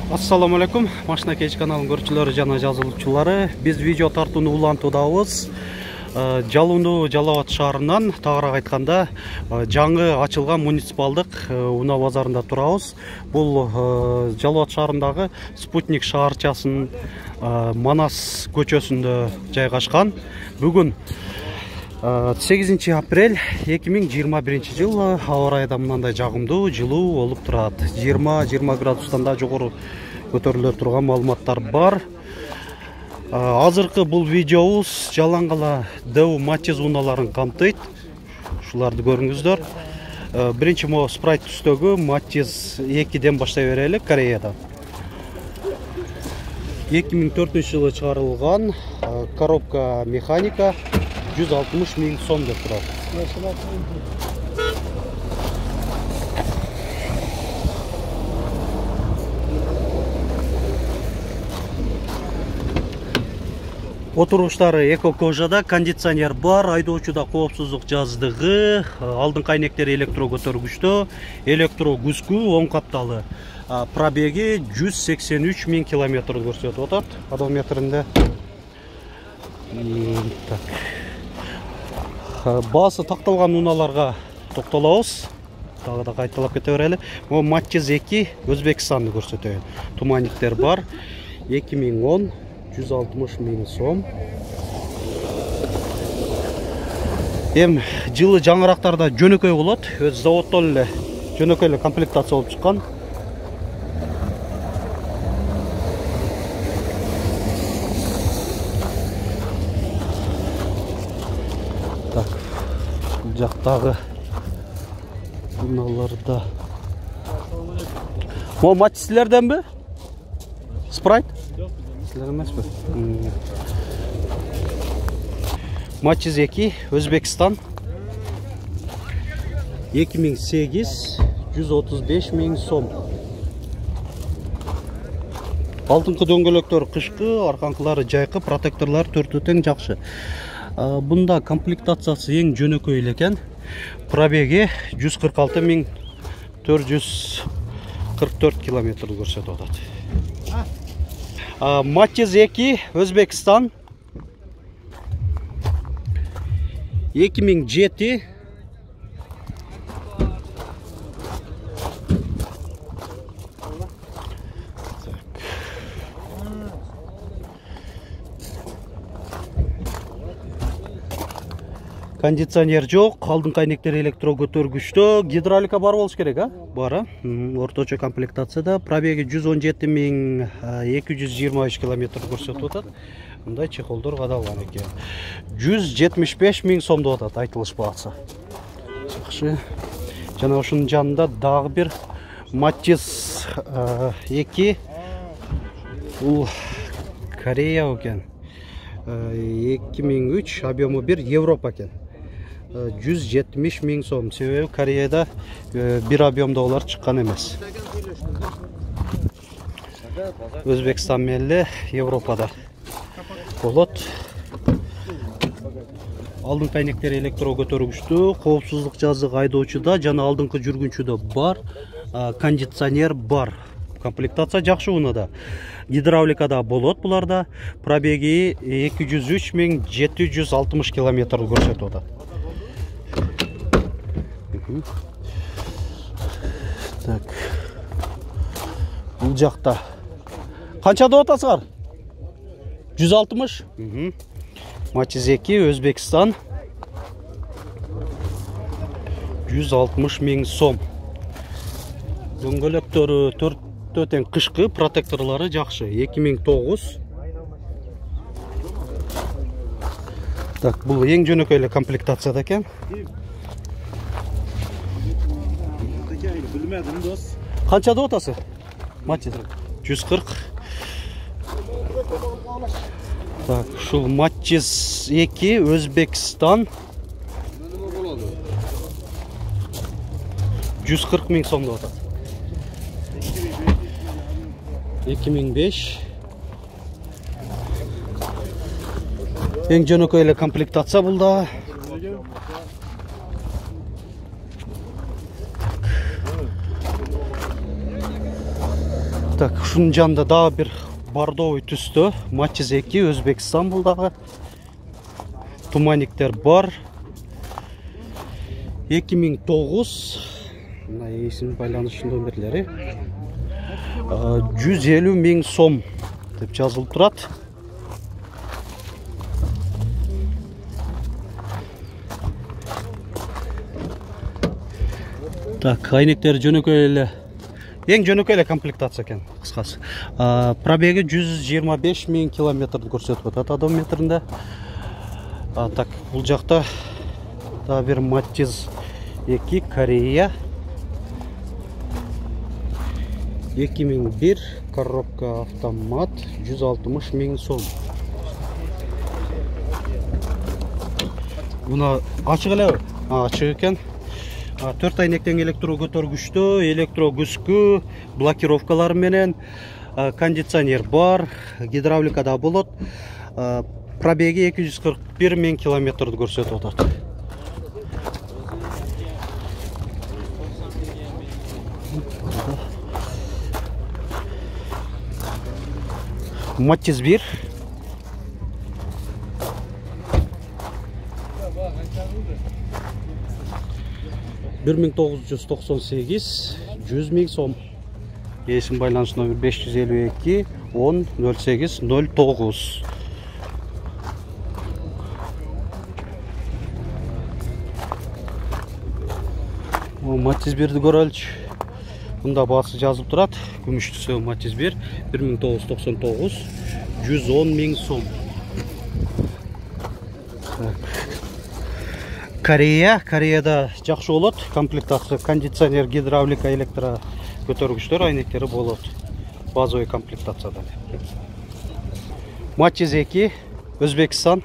Assalamu alaikum. Машина кеч каналының көрүүчүлөрү жана жазылуучулары. Биз видео тартууну улантуудабыз. Жалуунду Жалал-Абад шаарынан, тагыраак айтканда, жаңы ачылган муниципалдык унаа базарында турабыз. Бул Жалал-Абад шаарындагы Спутник шаарчасынын Манас көчөсүндө жайгашкан. Бүгүн 8 апрель 2021 жыл. Аба ырайы мындай жагымдуу, жылуу болуп турат. 20 градустан да жогору көтөрүлө турган маалыматтар бар. Азыркы бул видеобуз Жалангала ДУ Матиз унааларын камтыйт. Ушуларды көрүңүздөр. Биринчи мо спрайт түстөгү Матиз 2ден баштай берели, Кореядан. 2004 жылы чыгарылган, коробка механика 160 000 сом деп турат. Отуруштары эко кожада, кондиционер бар, айдоочуда коопсуздук жаздыгы, алдыңкы айнектери электро көтөргүчтө, электро күзгү, оң капталы. Пробеги 183 000 километр көрсөтүп атат одометринде. Баасы такталган унааларга токтолобуз. Дагы да кайталап кете берели. Бул Матиз 2 Өзбекстанды көрсөтөт. Туманниктер бар. 2010 160 000 сом. Жылы жаңырактарда жөнөкөй болот. Өз заводдон эле жөнөкөй эле комплектация болуп чыккан. Бул жактагы унааларда. Мо Матизлерденби? Спрайт? Матиз 2 Өзбекстан 2008 135 000 сом. Алдыңкы дөңгөлөктөр кышкы, арканкылары жайкы, протекторлар төртөө тең жакшы. Бунда комплектациясы эң жөнөкөй эле экен. Пробеги 146 444 километр көрсөтүп атат. Матиз 2 Өзбекстан 2007 кондиционер жок, алдыңкы айнектери электро көтөргүчтө, гидравлика бар болуш керек, Бар, орточо комплектацияда. Пробеги 117 223 километр көрсөтүп атат. Мындай чехолдор кадалган экен. 175 000 сом деп атат айтылыш баасы. Жакшы. Жана ошонун жанында дагы бир Матиз 2 бул Корея экен. 2003 объему 1 Европа экен. 170 000 сом. Себеби Кореяда бир объемдогулар чыккан эмес. Өзбекстан менен Европада болот. Алдыңкы айнектери электро көтөргүчтө, коопсуздук жаздыгы айдоочуда жана алдыңкы жүргүнчүдө бар, кондиционер бар. Комплектация жакшы унада. Гидравликада болот буларда. Пробеги 203 760 километр көрсөтүп атат. Так. Бул жакта канча деп атасыңар? 160? Матиз 2 Өзбекстан 160 000 сом. Дөңгөлөктөрү төртөө тең кышкы, протекторлары жакшы. 2009. Так, бул эң жөнөкөй эле комплектацияда экен. Билмедим, дос. Канча деп атасы? Матиз 140. Так, ушул Матиз 2 Өзбекстан 140 000 сом деп атат. 2005. Эң жөнөкөй эле комплектация булда. Так, шунун жанында дагы бир бордовый түстө Matiz 2 Өзбекстан булдагы туманиктер бар. 2009 мына эсим байланыш номерлери 150 000 сом деп жазылып турат. Так, айнектер жөнөкөй эле. Ең жөнөкөй эле комплектация экен, кыскасы. Пробеги 125 000 километрди көрсөтүп атат одометринде. Так, бул жакта да бир Matiz 2 Корея. 2001 коробка автомат 160 000 сом. Буна ачык эле, ачык экен. 4 айнектен электро көтөргүчтө, электро күскү, блокировкалар менен, кондиционер бар, гидравлика да болот. Пробеги 241 000 километрди көрсөтүп атат. Matiz 1 1998 100 000 сом. Есім байланыш номер 552 10 08 09. Matiz 1'di көрөлчү. Bunda баасы жазылып турат. Күмүш түсө Matiz 1 1999 110 000 сом. Кореяда жакшы болот. Комплектация, кондиционер, гидравлика, электро көтөргүчтөр, айнектери болот. Базовый комплектацияда. Matiz 2 Өзбекстан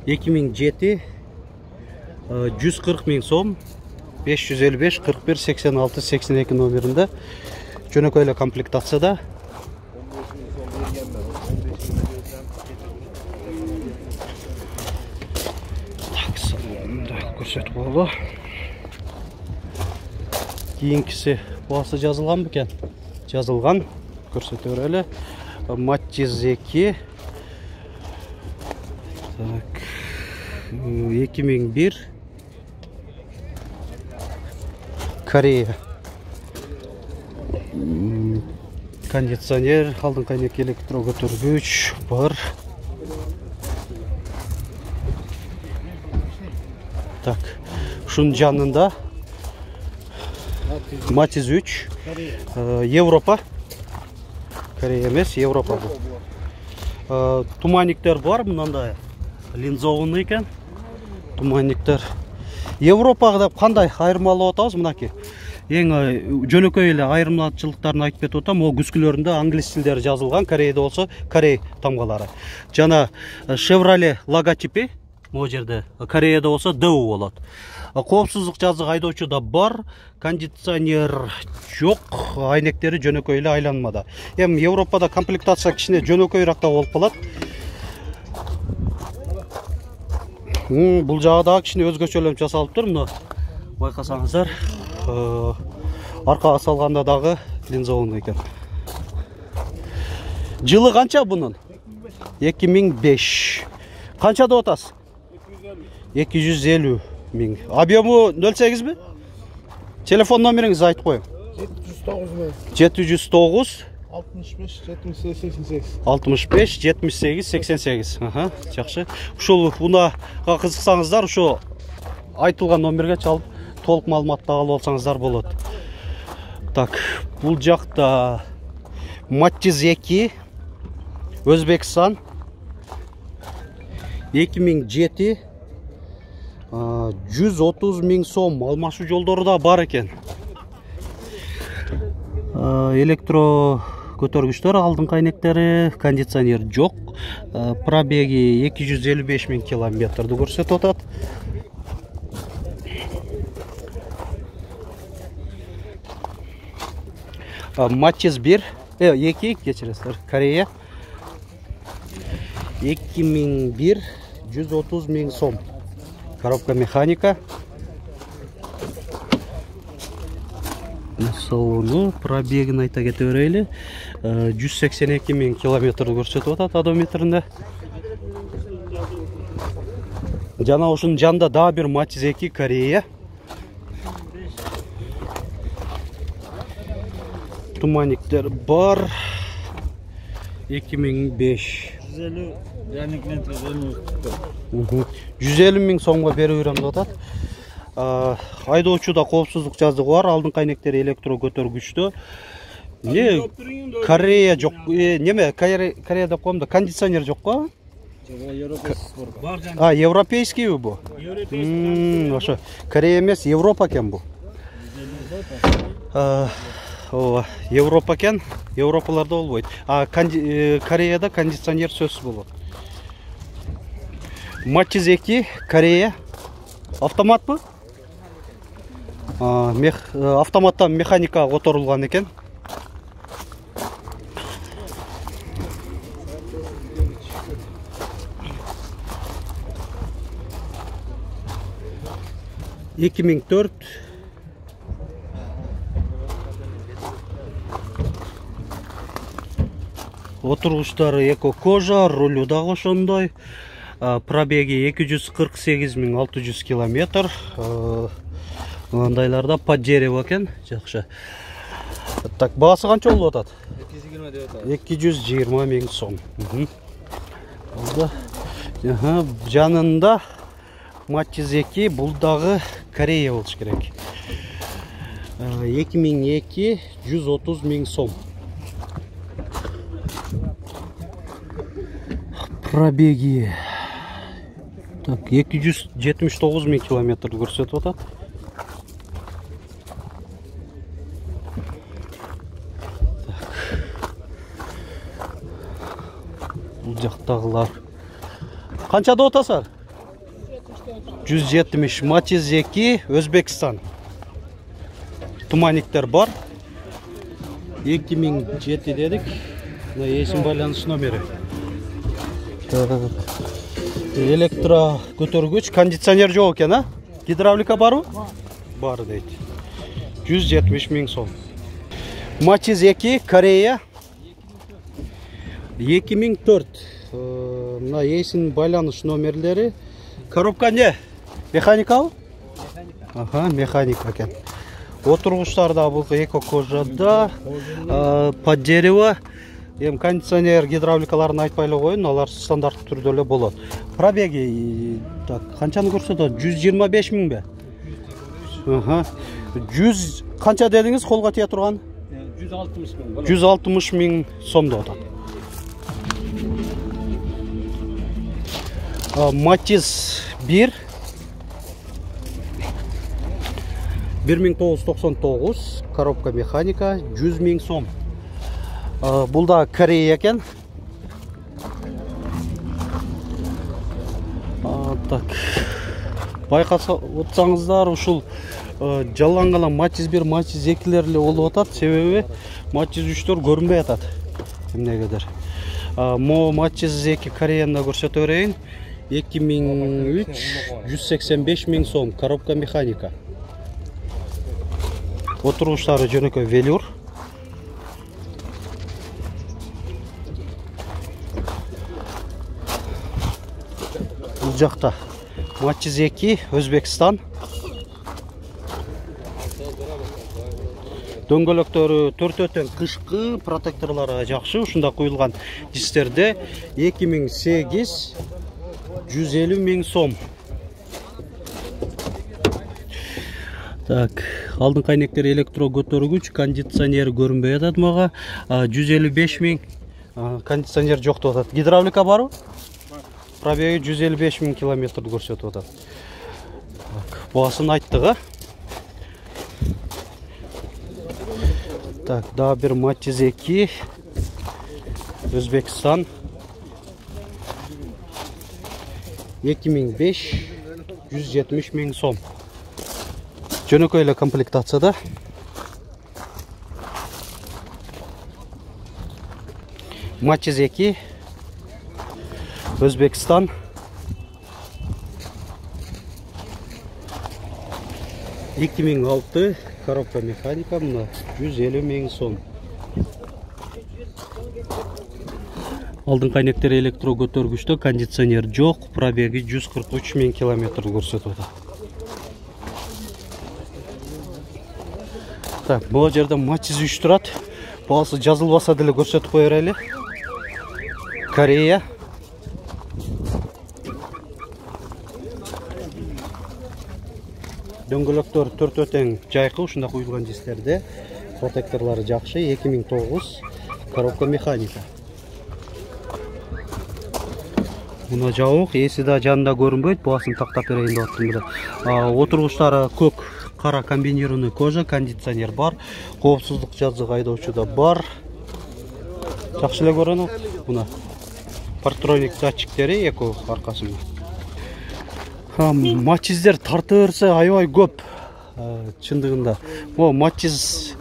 2007 140 000 сом. 555 41 86 82 номеринде жөнөкөй эле комплектацияда. Көрсөтүп коелу. Кийинкиси баасы жазылган бекен? Жазылган. Көрсөтө берели. Matiz 2 так 2001 Корея. Кондиционер, алдыңкы айнек электро көтөргүч бар. Так, шунун жанында Matiz 3 Европа. Корея эмес, Европа бул. Туманиктер бар, мындай линзованный экен. Туманиктер. Европага деп кандай айырмалап атабыз мынакей. Эң жөнөкөй эле айырмачылыктарын айтып кетип атам. О күскүлөрүндө англис тилдери жазылган, Кореяда болсо Корей тамгалары. Жана Chevrolet логотипи могу жерде, Кореяда болсо DU болот. Коопсуздук жазыгы айдоочуда бар, кондиционер жок, айнектери жөнөкөй эле айланмада. Эми Европада комплектация кичине жөнөкөйрөөк болуп калат. Бул жагы дагы кичине өзгөчөлөнүп жасалып тур. Мына байкасаңыздар, аркага салганда дагы линзованный экен. Жылы канча бунун? 2005. Канча деп атасыз? 250 000. Объему 08 mi? Telefon numarаңызды айтып коюң. 709 65 78 88. 65 78 88. Аха, жакшы. Ушул унага кызыксаңыздар, ушу айтылган номерге чалып толук маалыматты алып алсаңыздар болот. Так, бул жакта Matiz 2 Өзбекстан 2007 130 000 сом. Алмашуу жолдору да бар экен. Электро көтөргүчтөр, алдыңкы айнектери, кондиционер жок. Пробеги 255 000 километрди көрсөтүп атат. Matiz 1 2 кечиресиздер, Корея 2001 130 000 сом. Коробка механика. салону. Пробегин айта кете берели. 182 000 километр көрсөтүп атат одометринде. Жана ушунун жанында дагы бир Matiz 2 Корея. Туманиктер бар. 2005. 150 000 сомго берип берем деп атат. Айдоочуда коопсуздук жазыгы бар. Алдыңкы айнектери электро көтөргүчтүү. Корея жок. Неме Корея деп коем да, кондиционер жок го? Европейский бу? Ошо. Корея эмес, Европа экен бу. Ооба, Европа экен. Европаларда болбойт. Кореяда кондиционер сөзсүз болот. Matiz 2 Корея. Автомат бу? Автоматтан механика которулган экен. Эки миң төрт. Отургучтары эко кожа, рулю дагы ошондой. Пробеги 248 600 километр. Мындайларда под дерево экен, жакшы. Так, баасы канча болуп атат? 220 000 сом. Жанында Matiz 2, бул дагы Корея болуш керек. 2002 130 000 сом. Пробеги. Так, 279 000 километр көрсөтүп атат. Бул жактагылар. Канча деп атасыздар? 170. Matiz 2 Өзбекстан. Туманиктер бар. 2007 дедик. Мына эсим байланыш номери. Электро көтөргүч, кондиционер жок экен, а? Гидравлика барбы? Бар дейт. 170 000 сом. Matiz 2 Корея. 2004. Мына эсин байланыш номерлери. Коробка не? Механикабы? Ага, механика экен. Отургучтарда бул эко кожада, под дерево. Кондиционер, гидравликаларын айтпай эле коюн, алар стандарттуу түрдө эле болот. Пробеги так, канчаны көрсөтөт? 125 000 бе? Ага. 100 канча дедиңиз колго тие турган? 160 000. 160 000 сом деп атат. Matiz 1 1999, коробка механика, 100 000 сом. Бул да Корея экен. Так. Байкаса отсаңыздар, ушул жалланган Matiz 1, Matiz 2лер эле болуп атат, себеби Matiz 3төр көрүнбөй атат. Эмнегедир. Matiz 2 Кореяны көрсөтө берейин. 2003 185 000 сом, коробка механика. Отургучтары жөнөкөй велюр. Бул жакта Matiz 2 Өзбекстан. Дөңгөлөктөрү төртөтөн кышкы, протекторлары жакшы, ушунда куюлган дистерде 2008 150 000 сом. Так, алдыңкы айнектер электро көтөргүч, кондиционер көрүнбөй атат мага. 155 000, кондиционер жок деп атат. Гидравлика барбы? Пробеги 155 000 километр көрсөтүп атат. Так, баасын айттык, Так, дагы бир Matiz 2 Өзбекстан. 2005 170 000 сом. Жөнөкөй эле комплектацияда. Matiz 2 Өзбекстан. 2006 коробка механика мына 150 миң сом. Алдын кайнектер электро көтөргүчтө, кондиционер жок, пробеги 143 миң километр көрсөтөт. Так, бұл жерде матчиз 3 турат. Баасы жазылбаса деле көрсөтүп кое берели. Корея. Дөңгөлөктөр 4 өтең жайкы, ушунда куюлган дисклерде. Протекторлары жакшы, 2009 коробка механика. Мына жабык, эси да жанында көрүнбөйт, баасын тактап берейин деп аттым. Отургучтары көк кара комбинированный кожа, кондиционер бар, коопсуздук жазыгы айдоочуда бар. Жакшы эле көрүнөт. Мына партроник датчиктери эки аркасында. Матчиздер тарта берсе аябай көп. Чындыгында. Бу матчиз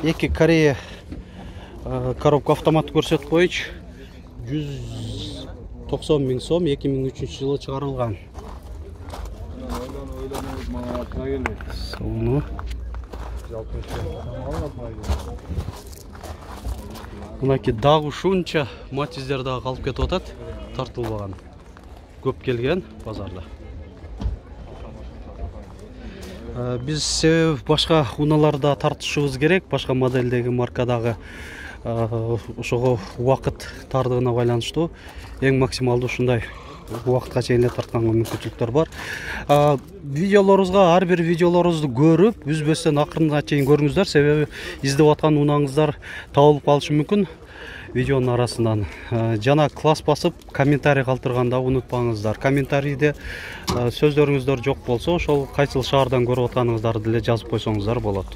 2 Корея коробка автомат көрсөтүп койчу. 190 миң сом, 2003 жылы чыгарылган. Сону. Мынаки дагы ушунча матчиздер дагы калып кетип атат, тартылбаган. Көп келген базарда. Биз башка унааларда тартышыбыз керек, башка модельдеги маркадагы ошого убакыт тардыгына байланыштуу эң максималдуу ушундай убакытка чейин тартканга мүмкүнчүлүктөр бар. Видеолорубузга, ар бир видеолорубузду көрүп, үзбөстөн акырына чейин көрүңүздөр, себеби издеп аткан унаңыздар табылып калышы мүмкүн видеонун арасынан. Жана класс басып, комментарий калтырганда унутпаңыздар. Комментарийде сөздөрүңүздөр жок болсо, ошол кайсыл шаардан көрүп атканыңыздарды деле жазып койсоңуздар болот.